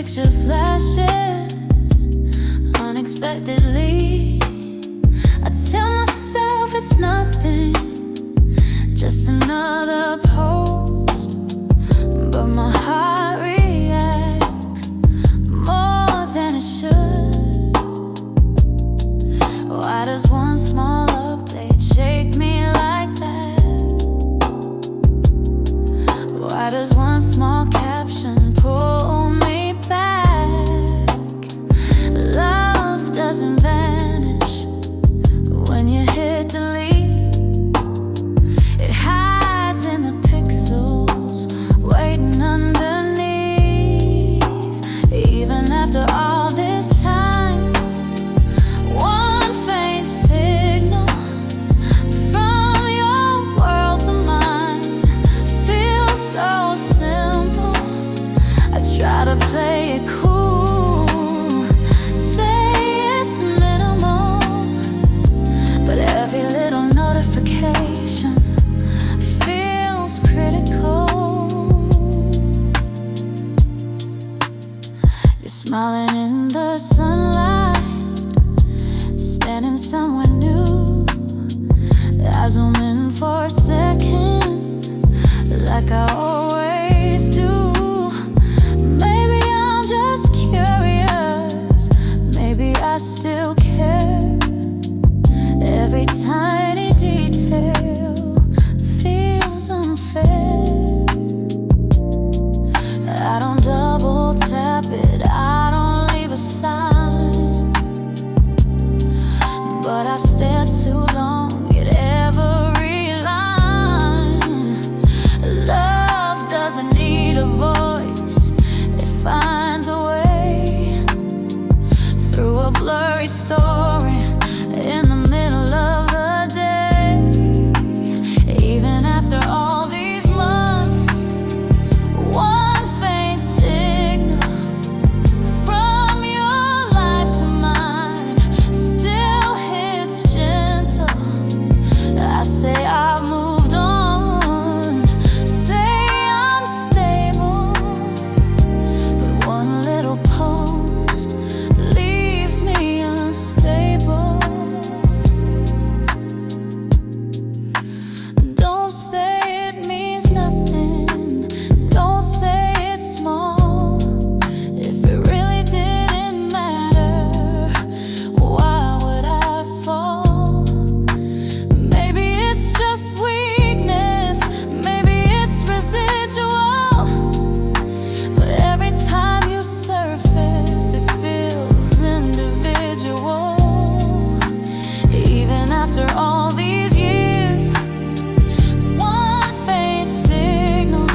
picture flashes unexpectedly. I tell myself it's nothing, just another post, but my heart reacts more than it should. Why does one small update shake me like that? Why does one small caption pull me back? Love doesn't vanish when you hit delete. It hides in the pixels, waiting underneath. Even after all this time, one faint signal from your world to mine feels so simple. I try to play it cool, say it's minimal, but every little notification feels critical. You're smiling in the sunlight, standing somewhere new. I zoom in for a second, like I always do. Maybe I'm just curious, maybe I still care. Every tiny detail feels unfair. I don't double tap it, I don't leave a sign, but I stare too long at every line. Love doesn't need a voice, it finds a way through a blurry story in the middle of the day. Even after all these months, one faint signal from your life to mine still hits gentle. I say I've moved on, say I'm stable, but one little post leaves me unstable. Don't say it means nothing, don't say it's small. If it really didn't matter, why would I fall? Maybe it's just weakness, maybe it's residual, but every time you surface it feels individual. Even after all these years, one faint signal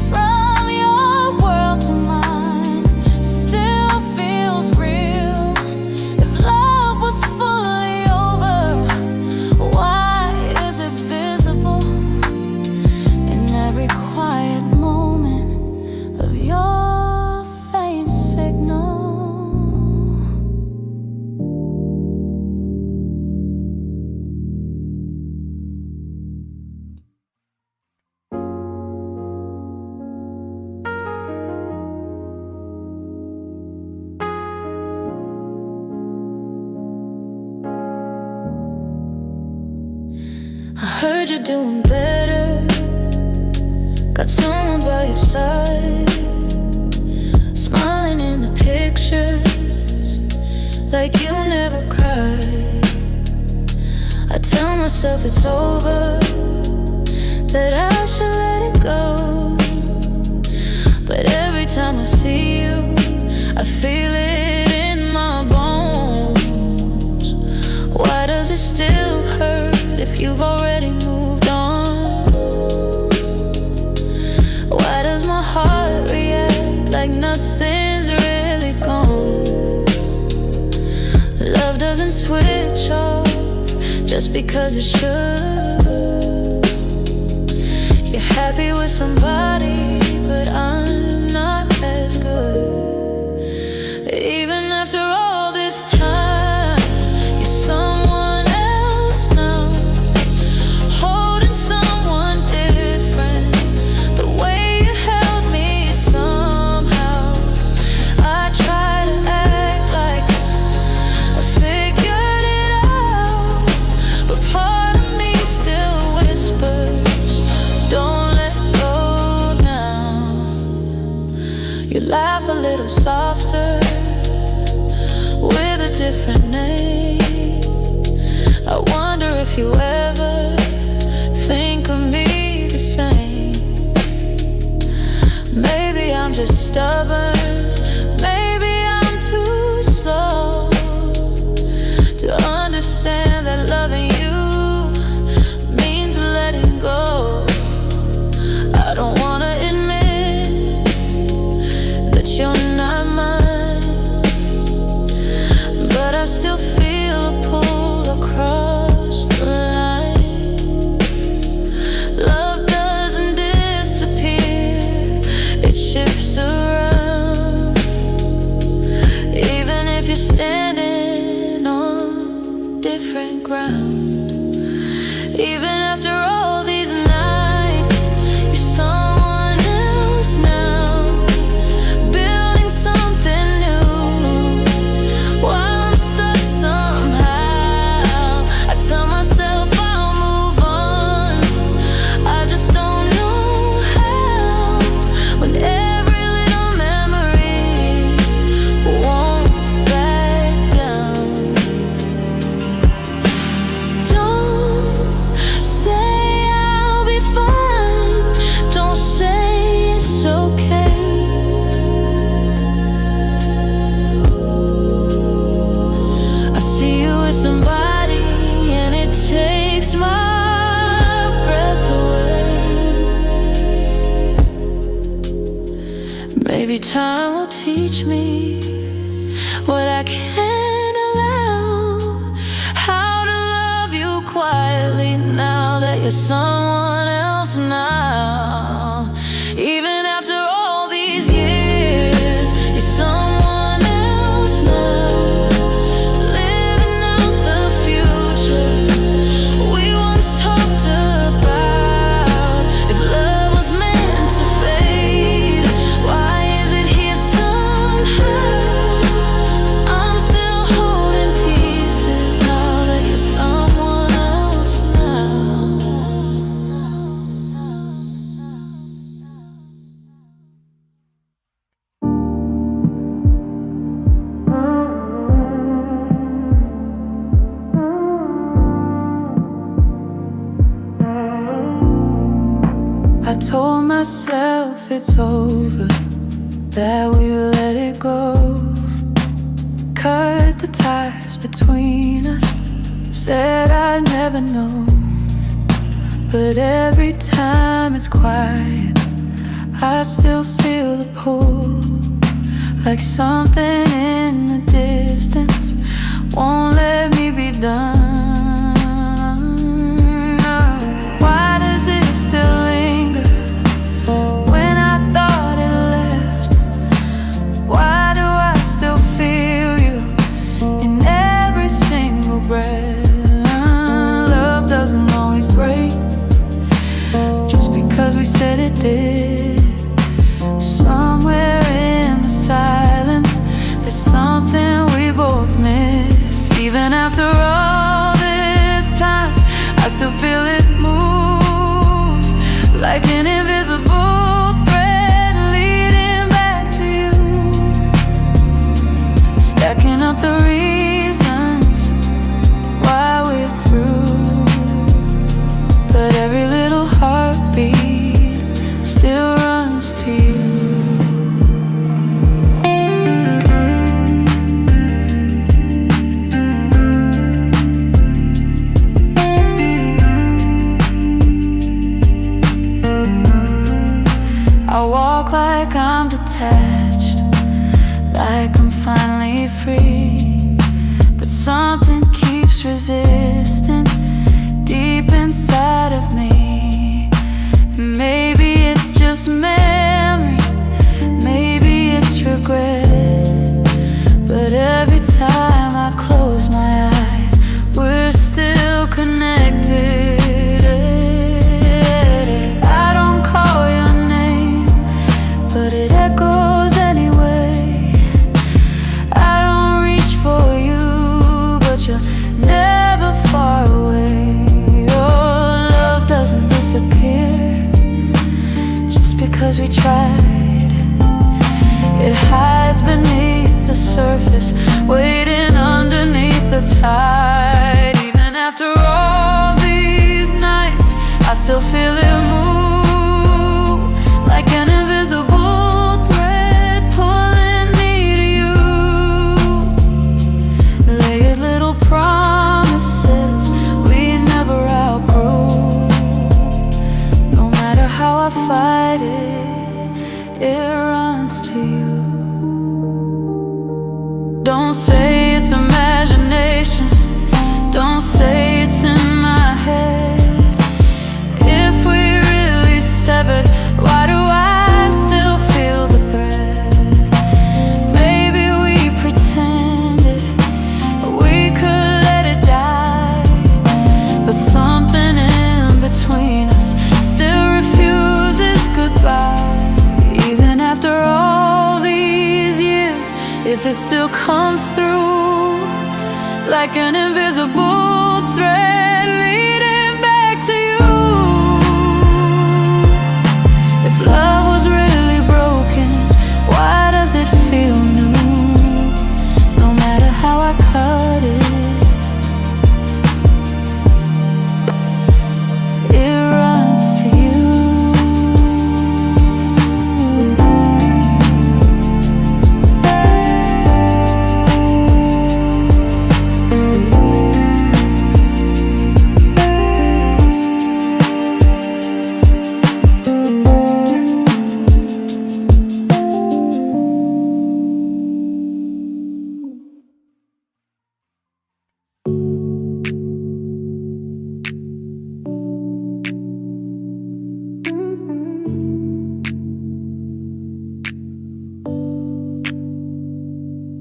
from your world to mine still feels real. If love was fully over, why is it visible in every quiet moment of your faint signal? I heard you're doing better, got someone by your side, smiling in the pictures like you never cried. I tell myself it's over, that I should let it go, but every time I see you, I feel it in my bones. Why does it still hurt if you've already moved on? Why does my heart react like nothing's really gone? Love doesn't switch off just because it should. You're happy with somebody, but I'm not as good. Even after all this time, you're someone else now, holding someone different. The way you held me somehow softer with a different name. I wonder if you ever think of me the same. Maybe I'm just stubborn, maybe I'm too slow to understand that loving you means letting go. I don't wanna admit that you're not mine, but I still feel a pull across the line. Love doesn't disappear, it shifts around. Even if you're standing on different ground, even after all these nights, you're someone else now, building something new while I'm stuck somehow. I tell myself I'll move on, I just don't know how, when every little memory won't back down. Don't say I'll be fine, don't say it's okay. I see you with somebody and it takes my breath away. Maybe time will teach me what I can't allow, how to love you quietly now that you're someone else now. Even after all these years, you're someone else now, living out the future we once talked about. If love was meant to fade, why is it here somehow? I'm still holding pieces now that you're someone else now. I told myself it's over, that we let it go, cut the ties between us, said I'd never know. But every time it's quiet, I still feel the pull, like something in the distance won't let me be done. Why does it still linger when I thought it left? Why do I still feel you in every single breath? Love doesn't always break just because we said it did. Somewhere in the silence, there's something we both missed. Even after all this time, I still feel it move, like an invisible thread leading back to you, stacking up the reasons why we're through. But every little heartbeat still runs to you. I walk like I'm detached, like I'm finally free, but something keeps resisting deep inside of me. Maybe it's just memory, maybe it's regret, but every time I close my eyes, we're still connected. I don't call your name, but it echoes anyway. I don't reach for you, but you're never far away. Your love doesn't disappear just because we tried. It hides beneath the surface, waiting underneath the tide. Even after all these nights, I still feel it move, like an invisible thread pulling me to you. Layered little promises we never outgrew. No matter how I fight it, it runs to you. Don't say it's imagination, don't say it's in my head. If we really severed, why do I still feel the thread? Maybe we pretended we could let it die, but something in between us still refuses goodbye. Even after all these years, if it still comes through like an invisible thread leading back to you. If love was really broken, why does it feel new? No matter how I cut it, it runs to you.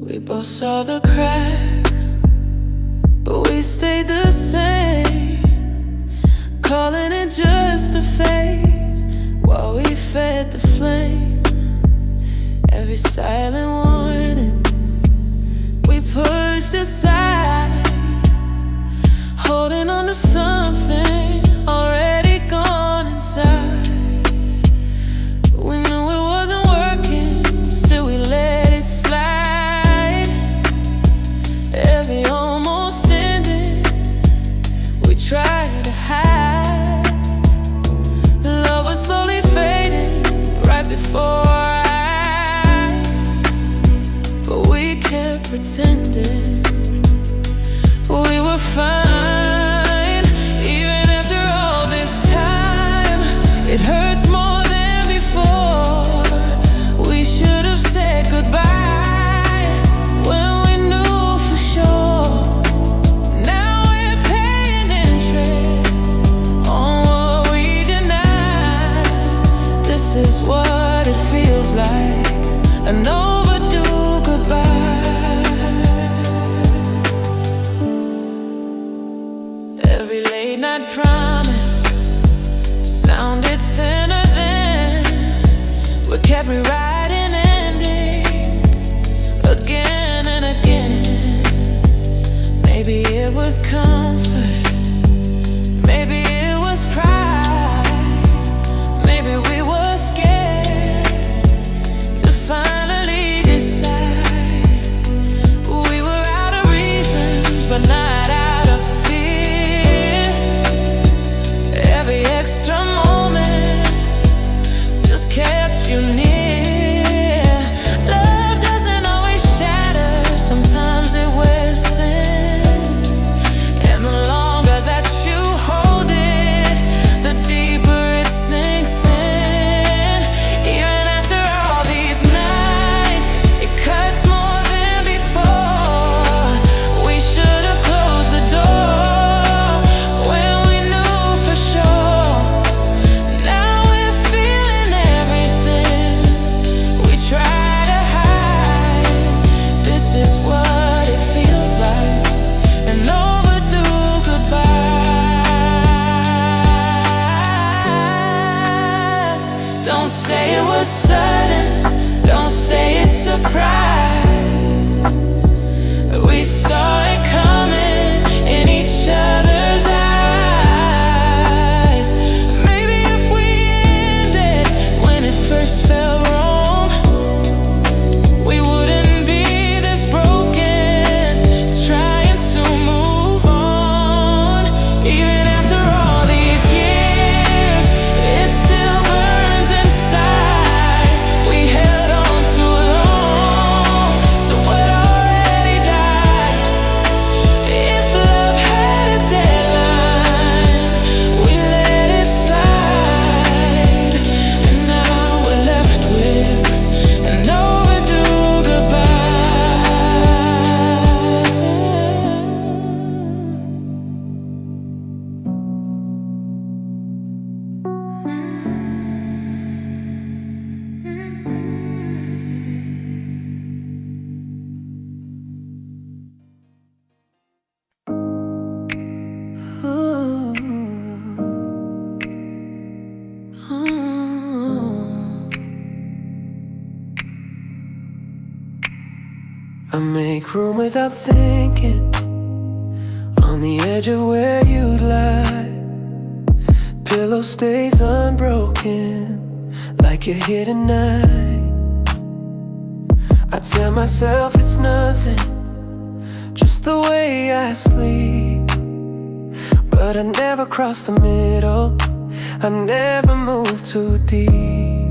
We both saw the cracks, but we stayed the same, calling it just a phase while we fed the flame. Every silent warning we pushed aside, holding on to something already gone inside. We knew it wasn't working, still we let it slide. Every almost ended, we tried to hide. Love was slowly fading right before our eyes, but we kept pretending we were fine. Even after all this time, it hurts more than before. We should have said goodbye when we knew for sure. Now we're paying interest on what we denied. This is what it feels like, an overdue goodbye. Every late night promise sounded thinner then. We kept rewriting endings again and again. Maybe it was comfort, maybe it was pride, maybe we were scared to finally decide. We were out of reasons, but not out of fear. Every extra moment just kept you near. Love doesn't always shatter, sometimes it wears thin. And the longer that you hold it, the deeper it sinks in. Even after all these nights, it cuts more than before. We should have closed the door when we knew for sure. Now we're feeling everything we try to hide. This is what it feels like, an overdue goodbye. Don't say it was sudden, don't say it's surprise. We saw it coming in each other's eyes. Maybe if we ended when it first felt wrong, I make room without thinking, on the edge of where you'd lie. Pillow stays unbroken, like you're here tonight. I tell myself it's nothing, just the way I sleep. But I never cross the middle, I never move too deep.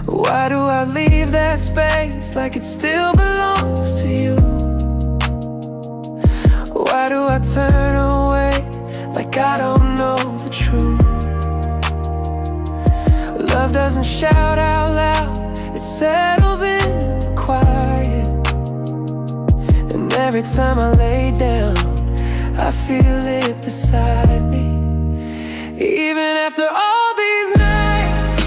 Why do I leave that space like it still belongs to you? Why do I turn away like I don't know the truth? Love doesn't shout out loud, it settles in the quiet. And every time I lay down, I feel it beside me. Even after all these nights,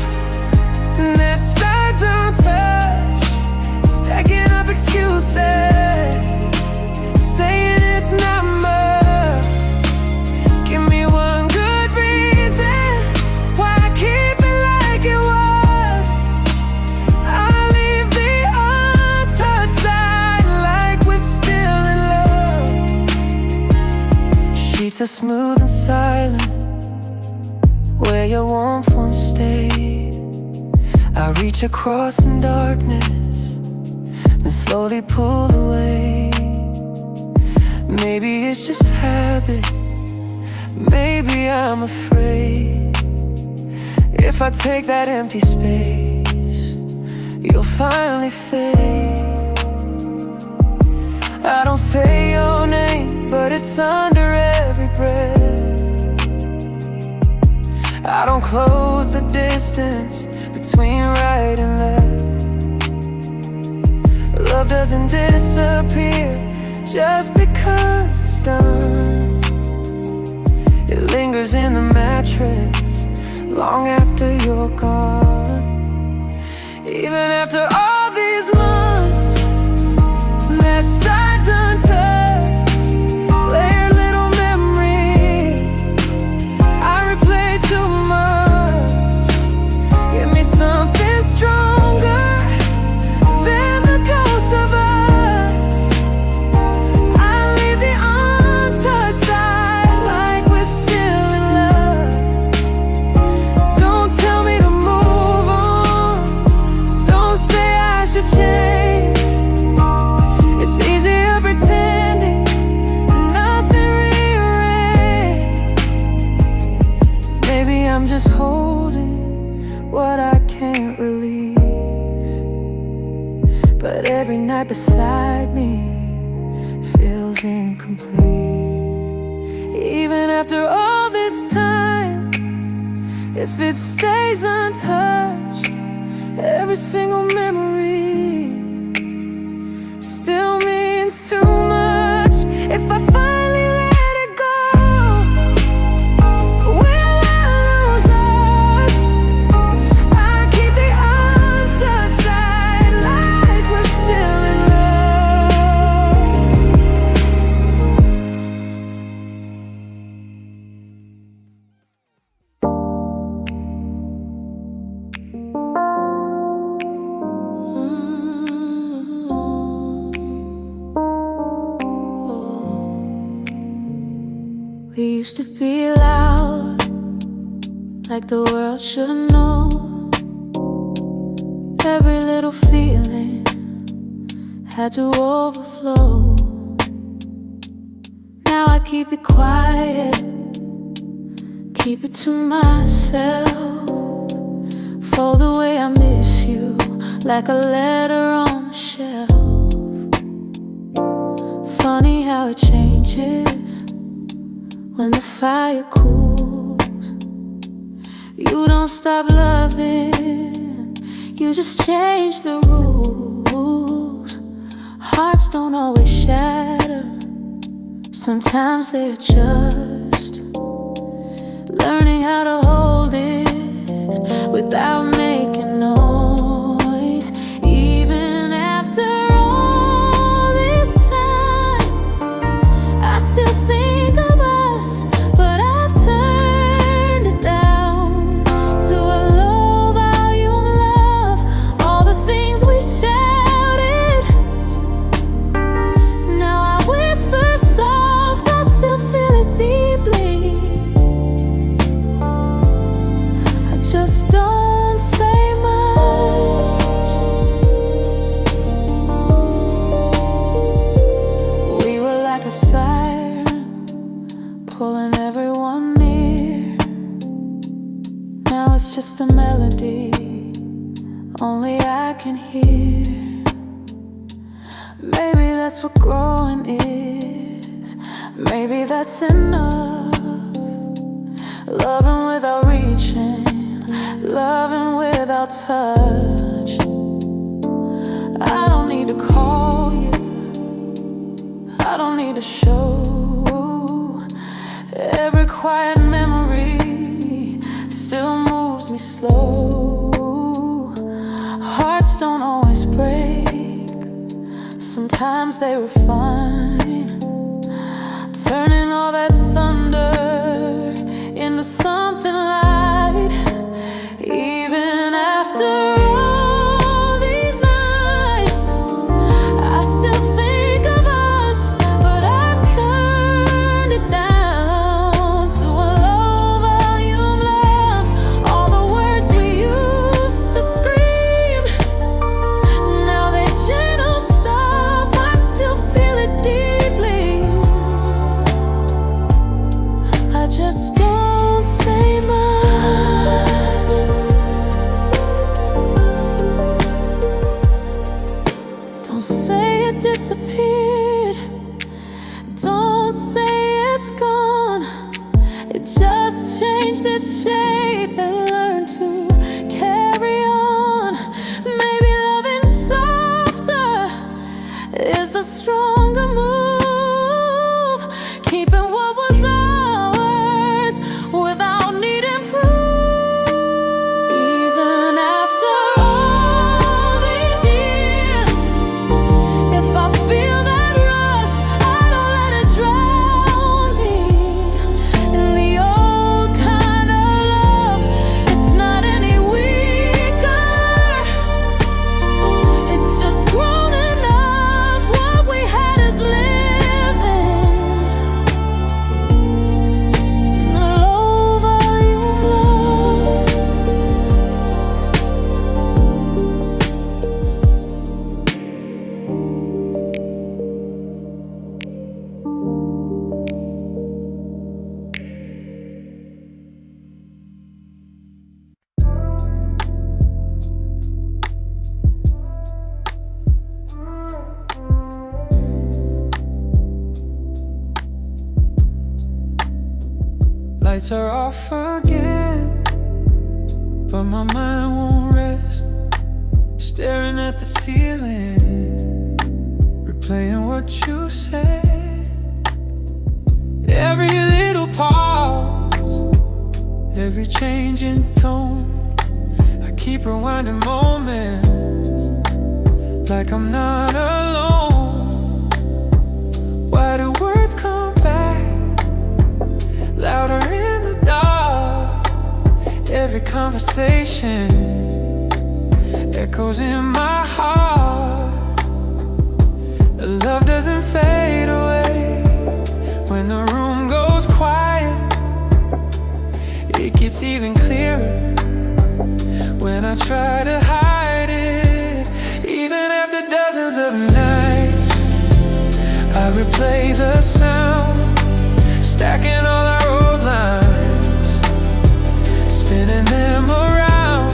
their sides untouched, stacking up excuses, saying it's not much. Give me one good reason why I keep it like it was. I leave the untouched side like we're still in love. Sheets are smooth and silent, where your warmth once stayed. I reach across in darkness, then slowly pull away. Maybe it's just habit, maybe I'm afraid. If I take that empty space, you'll finally fade. I don't say your name, but it's under every breath. I don't close the distance between right and left. Love doesn't disappear just because it's done. It lingers in the mattress long after you're gone. Even after all these months, that side's untouched, layered little memory I replay too much. Give me something stronger than the ghost of us. I leave the untouched side like we're still in love. Don't tell me to move on, don't say I should change. It's easier pretending nothing rearranged. Maybe I'm just holding what I can't release. But every night beside me feels incomplete. Even after all this time, if it stays untouched, every single memory still means too much. If I finally let it go, will I lose us? I keep the untouched side like we're still in We used to be loud, like the world should know. Every little feeling had to overflow. Now I keep it quiet, keep it to myself. For the way I miss you, like a letter on the shelf. Funny how it changes when the fire cools. You don't stop loving, you just change the rules. Hearts don't always shatter, sometimes they adjust. Learning how to hold it without making noise. Even after all this time, I still think of us, but I've turned it down to a low volume love. All the things we shouted just a melody only I can hear. Maybe that's what growing is. Maybe that's enough. Loving without reaching, loving without touch. I don't need to call you, I don't need to show. Every quiet memory still moves me slow. Hearts don't always break, sometimes they refine, turning all that thunder into something light. Even after all these nights, I still think of us, but I've turned it down to a low volume love. All the words we used to scream, now they channeled stop. I still feel it deeply, I just don't say much. Don't say it disappeared, don't say it's gone. It just changed its shape and learned to carry on. Maybe loving softer is the stronger move, keeping what was ours without needing proof. Even after all these years, if I feel that rush, I don't let it drown me. In the old kind of love, it's not any weaker, it's just grown enough. What we had is living in a low volume love. Lights are off again, but my mind won't rest. Staring at the ceiling, replaying what you said. Every little pause, every change in tone, I keep rewinding moments like I'm not alone. Why do words come back louder in the dark? Every conversation echoes in my heart. Love doesn't fade away when the room goes quiet. It gets even clearer when I try to hide it. Even after dozens of nights, I replay the sound, stacking all our old lines, spinning them around.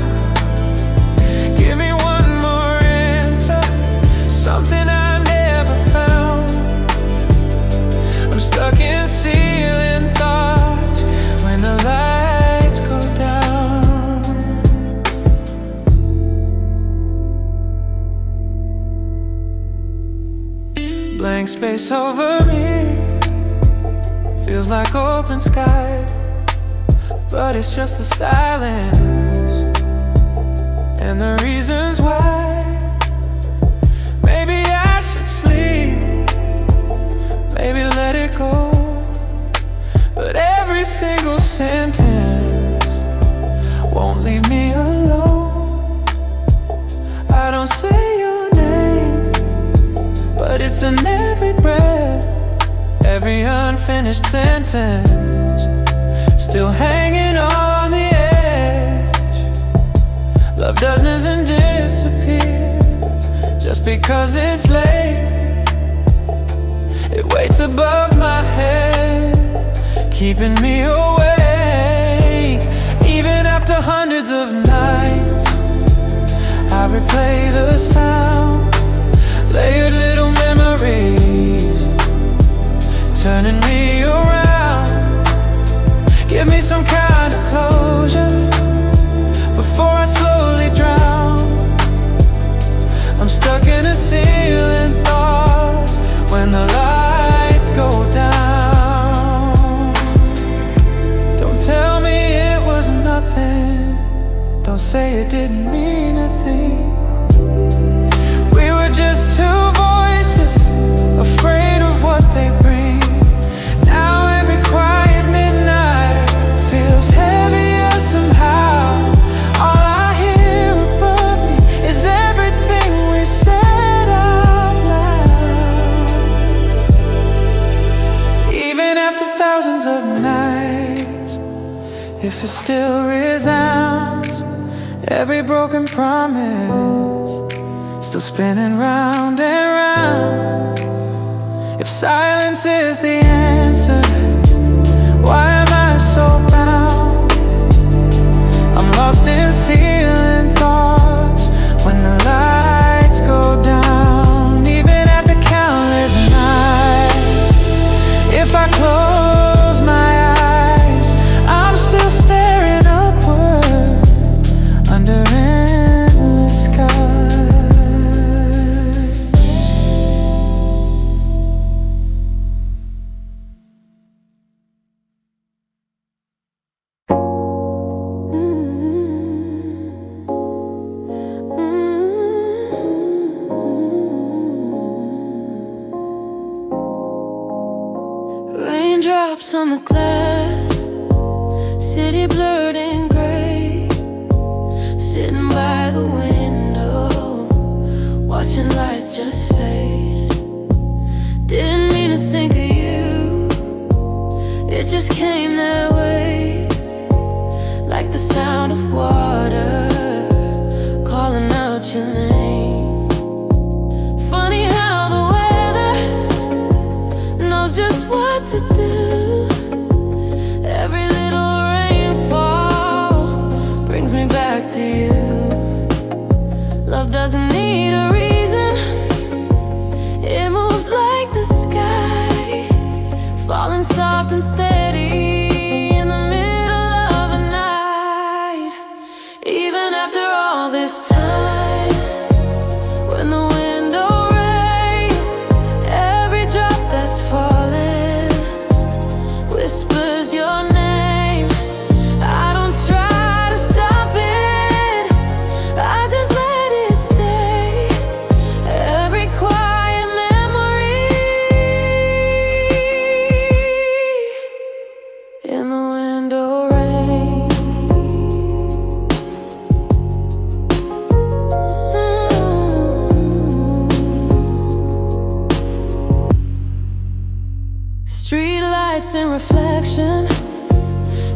Give me one more answer, something I never found. I'm stuck in ceiling thoughts when the lights go down. Blank space over me, feels like open sky, but it's just the silence and the reasons why. Maybe I should sleep, maybe let it go, but every single sentence won't leave me alone. I don't say your name, but it's in every breath, every unfinished sentence, still hanging on the edge. Love doesn't disappear just because it's late. It waits above my head, keeping me awake. Even after hundreds hundreds of nights I replay the sound, layered little memories, turning me around. Give me some kind of closure before I slowly drown. I'm stuck in a ceiling thoughts when the lights go down. Don't tell me it was nothing, don't say it didn't mean a thing. We were just two voices, afraid of what they bring. Now every quiet midnight feels heavier somehow. All I hear above me is everything we said out loud. Even after thousands of nights, if it still resounds, every broken promise still spinning round and round. If silence is the answer, why am I so bound? I'm lost in ceiling thoughts when the lights go down. Even after countless nights, if I close my eyes, I'm still staring upward under endless skies. Raindrops on the glass, city blurred in gray. Sitting by the window, watching lights just fade. Didn't mean to think of you, it just came that way. Like the sound of water calling out your name. Funny how the weather knows just what to do. Every little rainfall brings me back to you. Love doesn't need a reason, it moves like the sky, falling soft and steady in the middle of a night. Even after all this time, when the window rains, every drop that's falling whispers your name. I don't try to stop it, I just let it stay. Every quiet memory in the window rain. Street lights in reflection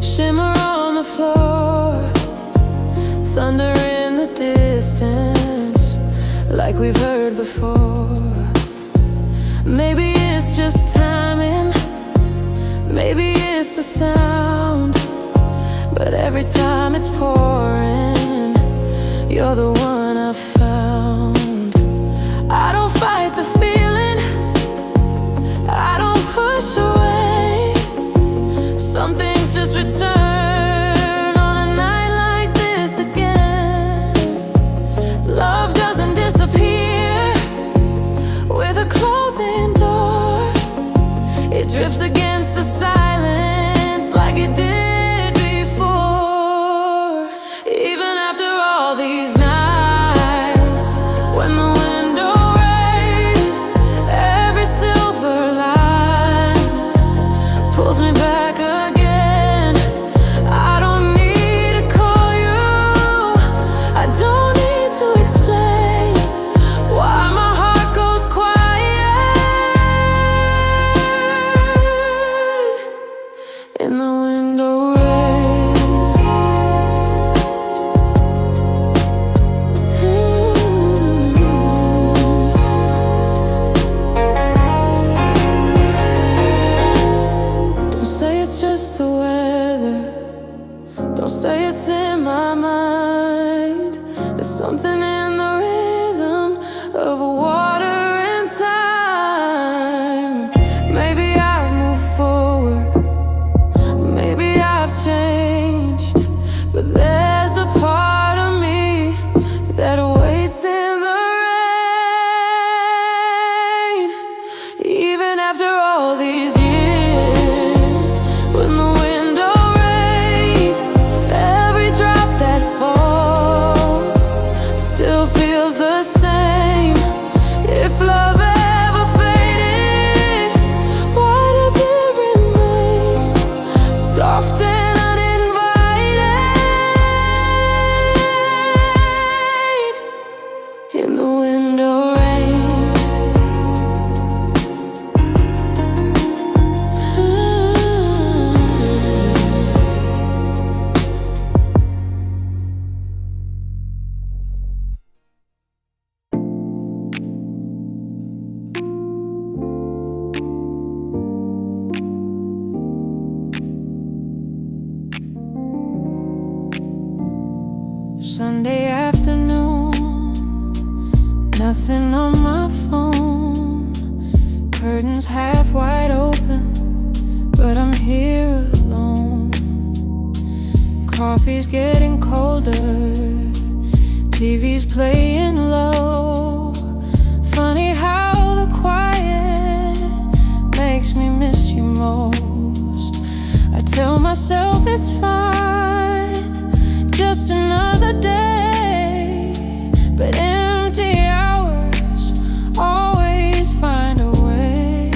shimmer on the floor. Thunder in the distance, like we've heard before. Maybe it's just timing, maybe it's the sound, but every time it's pouring, you're the one I found. I don't fight the feeling, I don't push away. Some things just return on a night like this again. Love doesn't disappear with a closing door. It drips against the silence like it did before. Even after all these nights, when the window rains, every silver line pulls me back again. I don't need to call you, I don't need to explain why my heart goes quiet in the window rain. something in the rhythm of water and time. Maybe I've moved forward, maybe I've changed, but there's a part of me that waits in the rain. Even after all these years, when the window rained, every drop that falls still feels the same. If love ever faded, why does it remain soft and uninvited in the window rain? Sunday afternoon, nothing on my phone. Curtains half wide open, but I'm here alone. Coffee's getting colder, TV's playing low. Funny how the quiet makes me miss you most. I tell myself it's fine, just another day, but empty hours always find a way.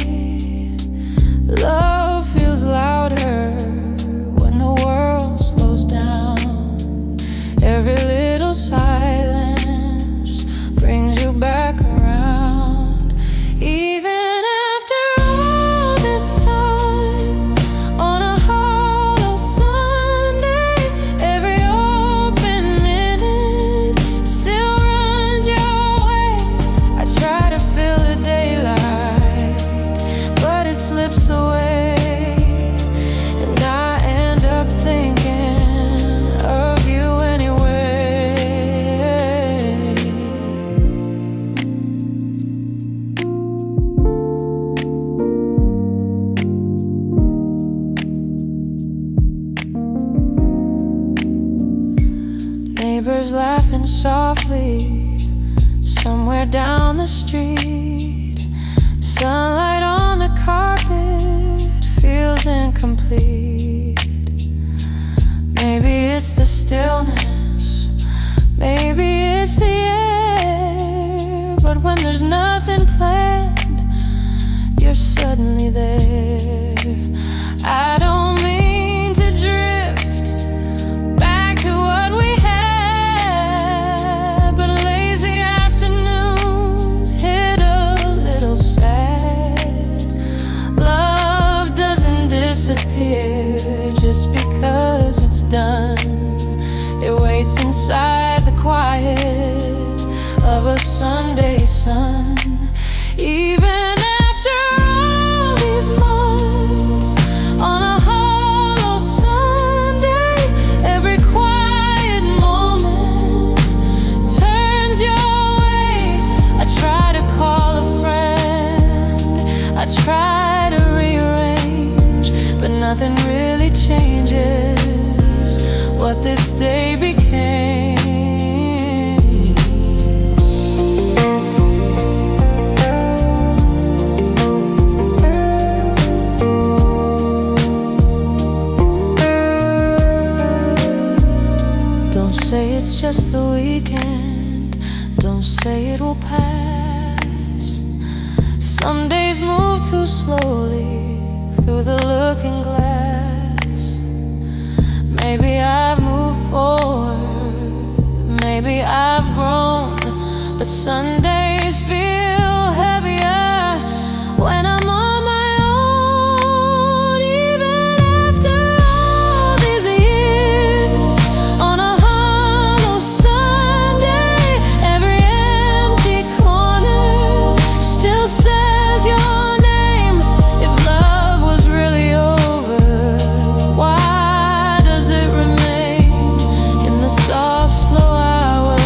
Love feels louder when the world slows down. Every little silence brings you back around. Even after all this time, on a hollow Sunday, every open minute still runs your way. I try to feel the daylight, but it slips away, and I end up thinking of you anyway. Neighbors laughing softly somewhere down the street. Sunlight on the carpet feels incomplete. Maybe it's the stillness, maybe it's the air, but when there's nothing planned, you're suddenly there. I don't mean to drift back to what we had, but lazy afternoons hit a little sad. Love doesn't disappear just because it's done. It waits inside the quiet of a Sunday sun. Even after all these months, on a hollow Sunday, every quiet moment turns your way. I try to call a friend, I try to rearrange, but nothing really changes what this day became. Don't say it's just the weekend, don't say it will pass. Some days move too slowly through the looking glass. Maybe I've moved forward, maybe I've grown, but Sundays feel heavier when I'm on my own. Even after all these years, on a hollow Sunday, every empty corner still says your name. If love was really over, why does it remain in the soft, slow hours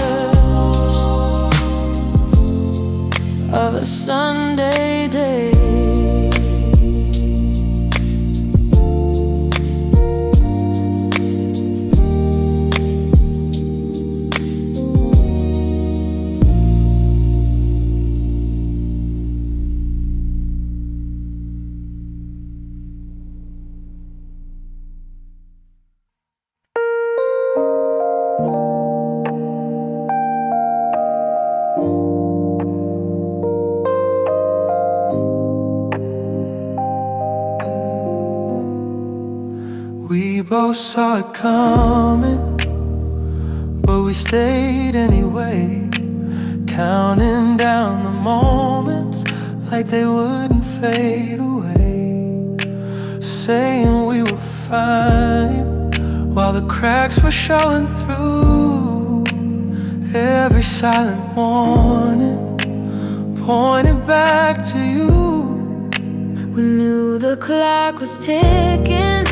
both saw it coming, but we stayed anyway, counting down the moments like they wouldn't fade away, saying we were fine while the cracks were showing through. Every silent warning pointed back to you. We knew the clock was ticking,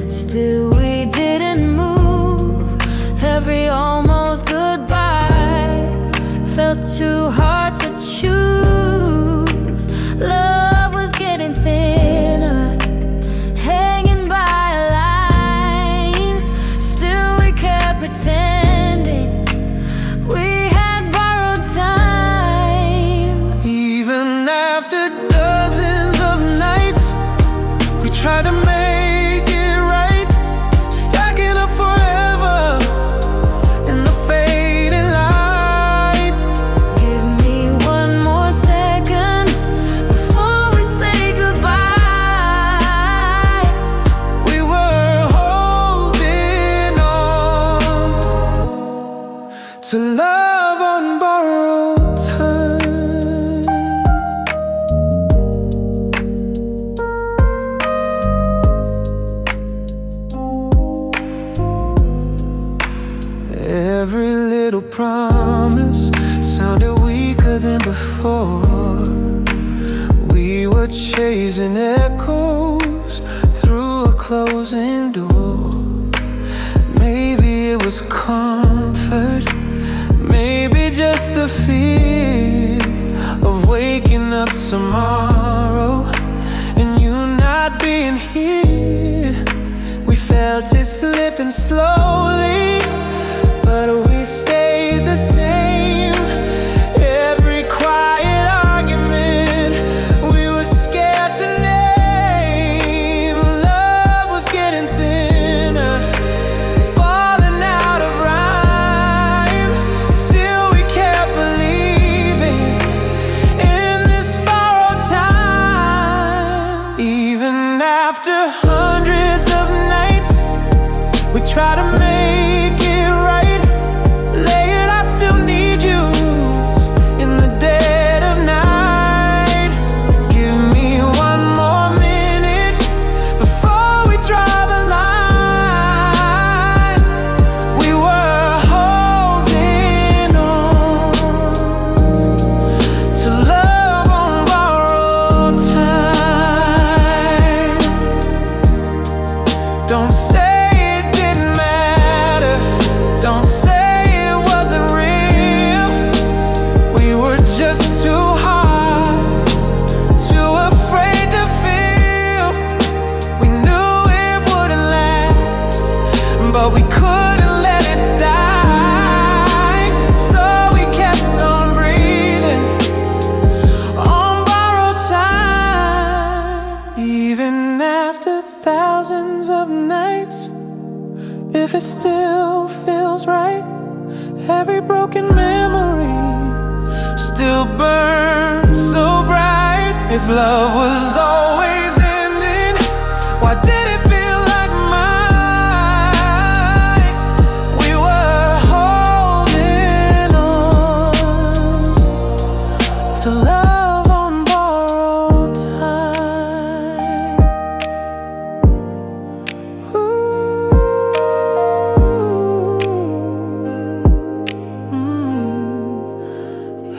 still we didn't move. Every almost goodbye felt too hard to choose. Love was getting thinner, hanging by a line. Still we kept pretending we had borrowed time. Even after dozens of nights, we tried to make it right, stacking up forever in the fading light. Give me one more second before we say goodbye. We were holding on to love on borrowed time. Every little promise sounded weaker than before. We were chasing echoes through a closing door. Maybe it was comfort, maybe just the fear of waking up tomorrow and you not being here. We felt it slipping slowly, but we stayed the same. Every quiet argument we were scared to name. Love was getting thinner, falling out of rhyme. Still we kept believing in this borrowed time. Even after hundreds of nights, we try to make it right. Layered, I still need you in the dead of night. Give me one more minute before we draw the line. We were holding on to love on borrowed time. Don't say it didn't matter, don't say it wasn't real. We were just too hot, too afraid to feel. We knew it wouldn't last, but we couldn't let it die. So we kept on breathing on borrowed time. Even after thousands of nights, if it still feels right, every broken memory still burns so bright. If love was always ending, why did it feel like mine? We were holding on to love on borrowed time.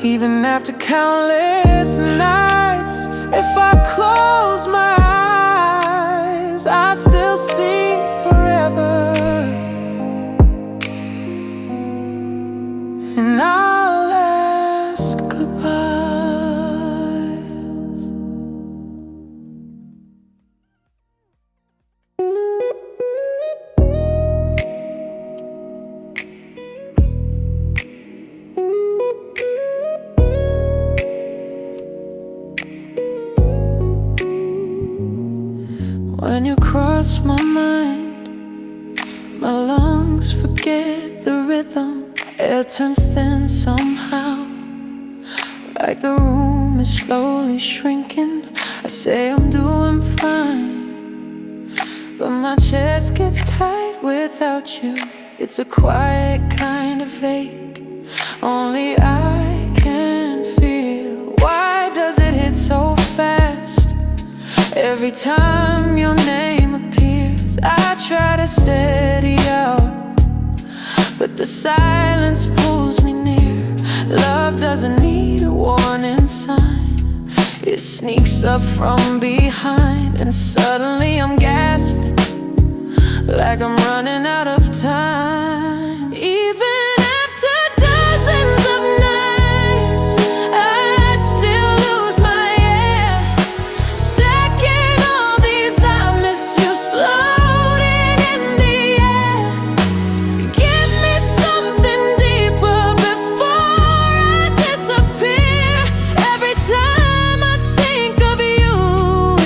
Even after countless nights, if I close my eyes, I still see forever. And I'll ask goodbyes. When you cross my mind, my lungs forget the rhythm. Air turns thin somehow, like the room is slowly shrinking. I say I'm doing fine, but my chest gets tight without you. It's a quiet kind of ache, only I can feel. Why does it hit so fast? Every time your name appears, I try to steady out, but the silence pulls me near. Love doesn't need a warning sign. It sneaks up from behind, and suddenly I'm gasping, like I'm running out of time. Even after dozens of nights, I still lose my air, stacking all these I miss yous floating in the air. Give me something deeper before I disappear. Every time I think of you,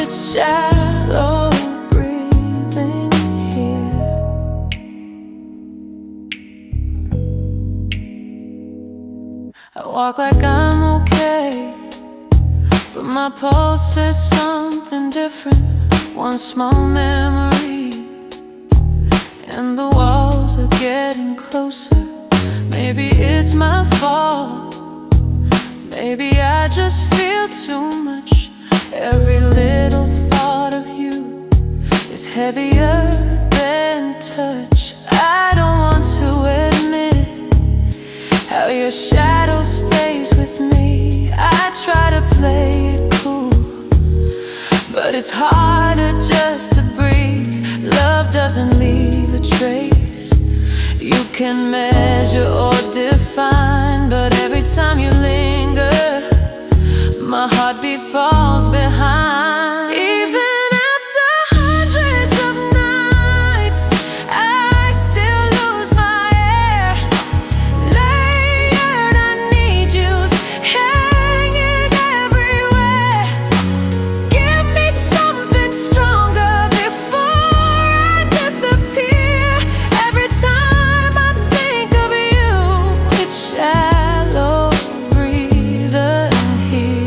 it's shallow breathing here. I walk like I'm okay, but my pulse says something different. One small memory, and the walls are getting closer. Maybe it's my fault, maybe I just feel too much. Every little thought of you is heavier than touch. I don't want to admit how your shadow stays with me. I try to play it cool, but it's harder just to breathe. Love doesn't leave a trace. You can measure or define, but every time you linger, my heartbeat falls behind. Even after hundreds of nights, I still lose my air. Layered, I need yous hanging everywhere. Give me something stronger before I disappear. Every time I think of you, it's shallow breathing here.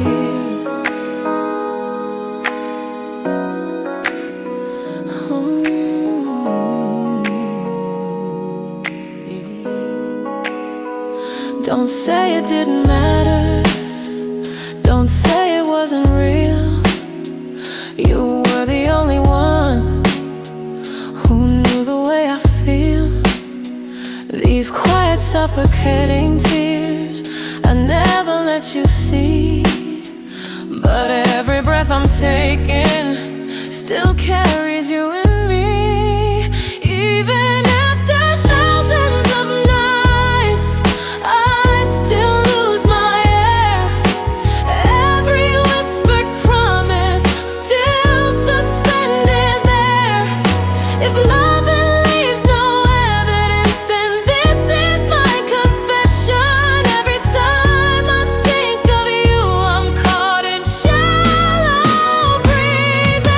Don't say it didn't matter, don't say it wasn't real. You were the only one who knew the way I feel. These quiet suffocating tears I never let you see, but every breath I'm taking still carries you in me. Even after thousands of nights, I still lose my air. Every whispered promise still suspended there. If love leaves no evidence, then this is my confession. Every time I think of you, I'm caught in shallow breathing.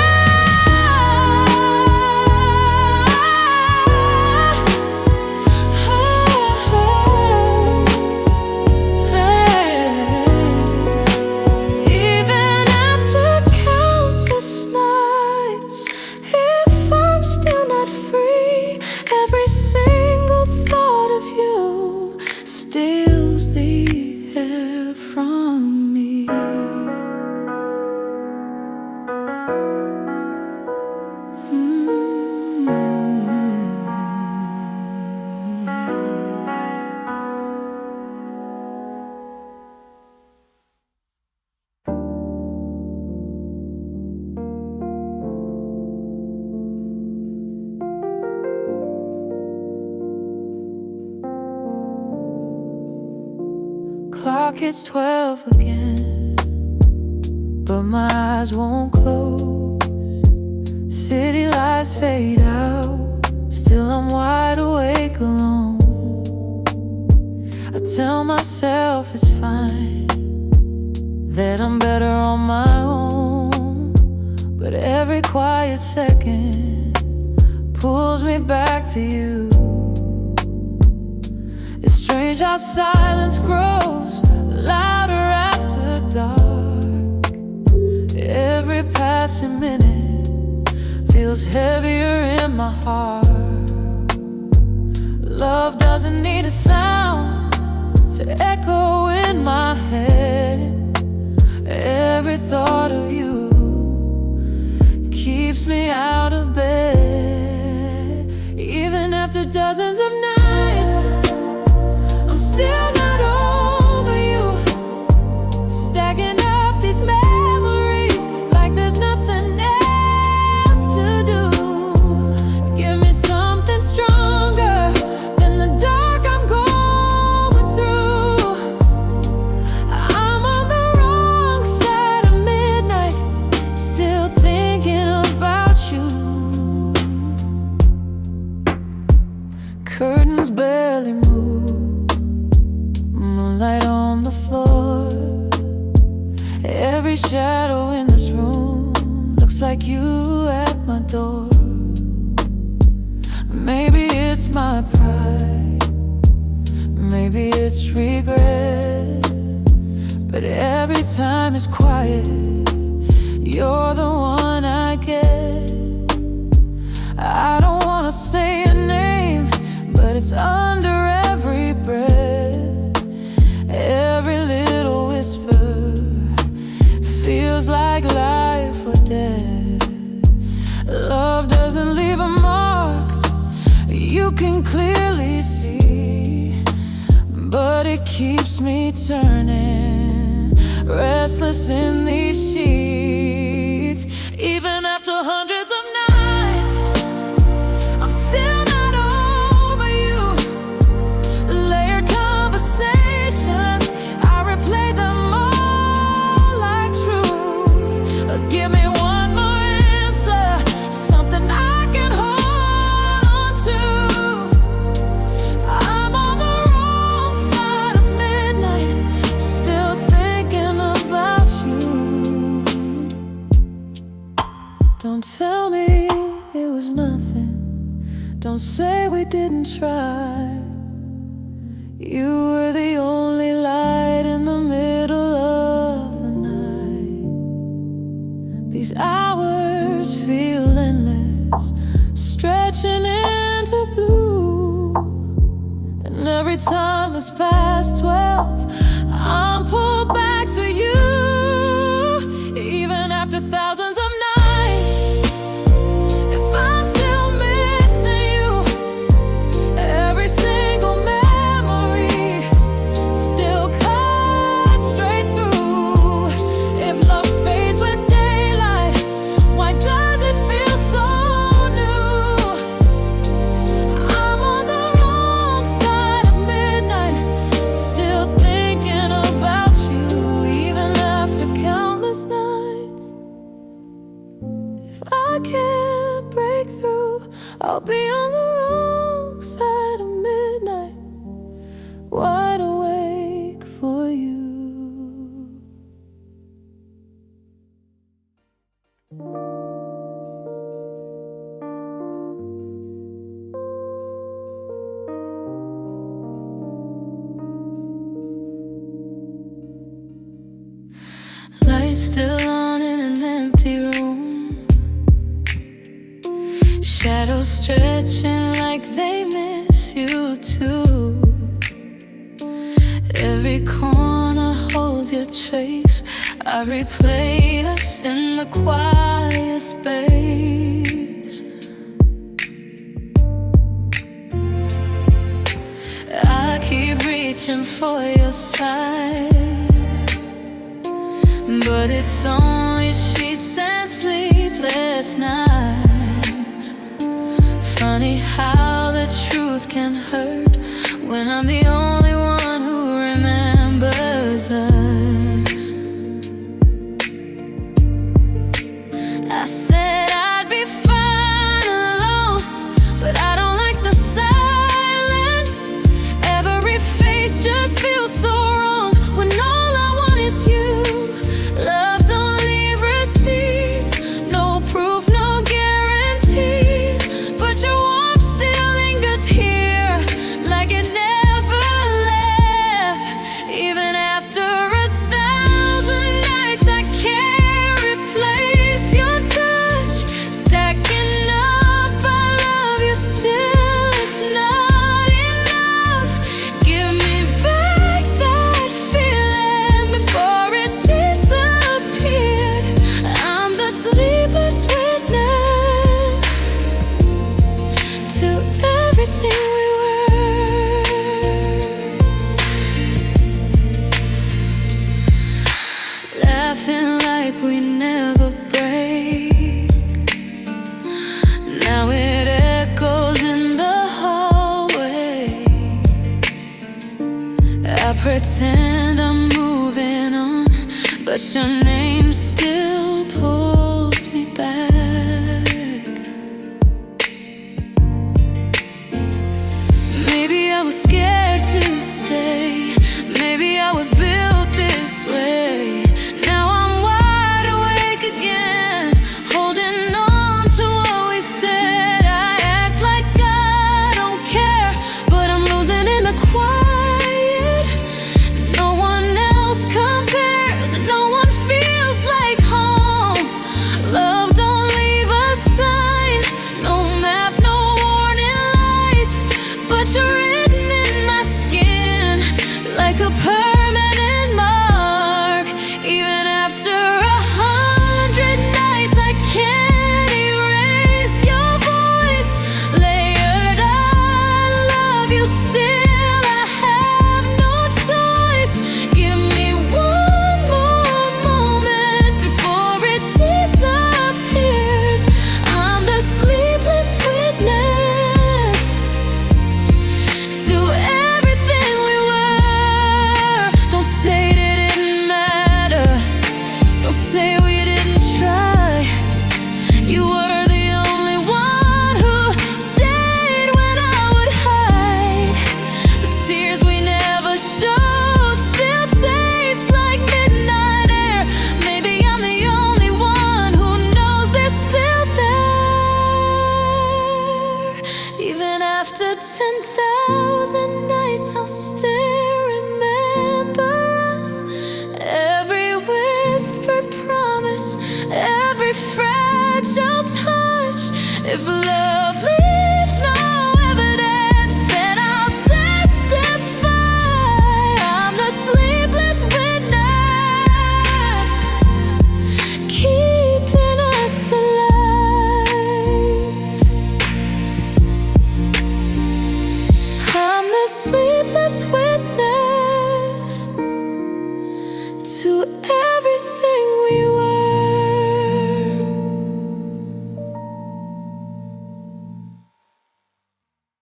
Even after countless nights, if I'm still not free, every single thought of you steals the air from me. Clock hits 12 again, but my eyes won't close. City lights fade out, still I'm wide awake alone. I tell myself it's fine, that I'm better on my own, but every quiet second pulls me back to you. It's strange how silence grows louder after dark. Every passing minute feels feels heavier in my heart. Love doesn't need a sound to echo in my head. Every thought of you keeps me out of bed. Even after dozens of nights, I'm still not over you. Stacking up these memories like there's nothing else to do. Give me something stronger than the dark I'm going through. I'm on the wrong side of midnight, still thinking about you. Curtains barely move, moonlight on the floor. Every shadow in this room looks like you at my door. Maybe it's my pride, maybe it's regret, but every time it's quiet, you're the one I get. I don't wanna say your name, but it's under every breath. Every little whisper feels like life or death. Love doesn't leave a mark, you can clearly see, but it keeps me turning, restless in these sheets. Even after hundreds of nights, I'm still not over you. Layered conversations, I replay them all like truth. Give me one more answer, something I can hold on to. I'm on the wrong side of midnight, still thinking about you. Don't tell me it was nothing, don't say we didn't try. You were the only light in the middle of the night. These hours feel endless, stretching into blue. And every time it's past 12, I'm pulled back to you. Even after thousands of nights, if I'm still missing you, every single memory still cuts straight through. If love fades with daylight, why does it feel so new? I'm on the wrong side of midnight, still thinking about you. Even after countless nights, if I can't break through, I'll be on the wrong side of midnight, wide awake for you. Lights still on in an empty room, shadows stretching like they miss you too. Every corner holds your trace, I replay us in the quiet space. I keep reaching for your side, but it's only sheets and sleepless nights. Funny how the truth can hurt when I'm the only one who remembers us. I said I'd be fine alone, but I don't like the silence. Every face just feels so wrong when all I want is you. Love don't leave receipts, no proof, no guarantees, but your warmth still lingers here like it never left. Even after 1,000 nights, I can't replace your touch, stacking I pretend I'm moving on, but your name still pulls me back. Maybe I was scared to stay. Maybe I was built this way. Now I'm wide awake again, holding on to what we said. I act like I don't care, but I'm losing in the quiet. No one else compares, no one feels like home. Love don't leave a sign, no map, no warning lights, but you're written in my skin like a permanent mark. Even after 100 nights, I can't erase your voice. Layered, I love you still. I have no choice. Give me one more moment before it disappears. I'm the sleepless witness to everything we were. Don't say that it didn't matter. Don't say we didn't try. You were the only one who stayed when I would hide. The tears we never showed still taste like midnight air. Maybe I'm the only one who knows they're still there. Even after 10,000 nights, I'll still remember us. Every whispered promise, every fragile touch. If love leaves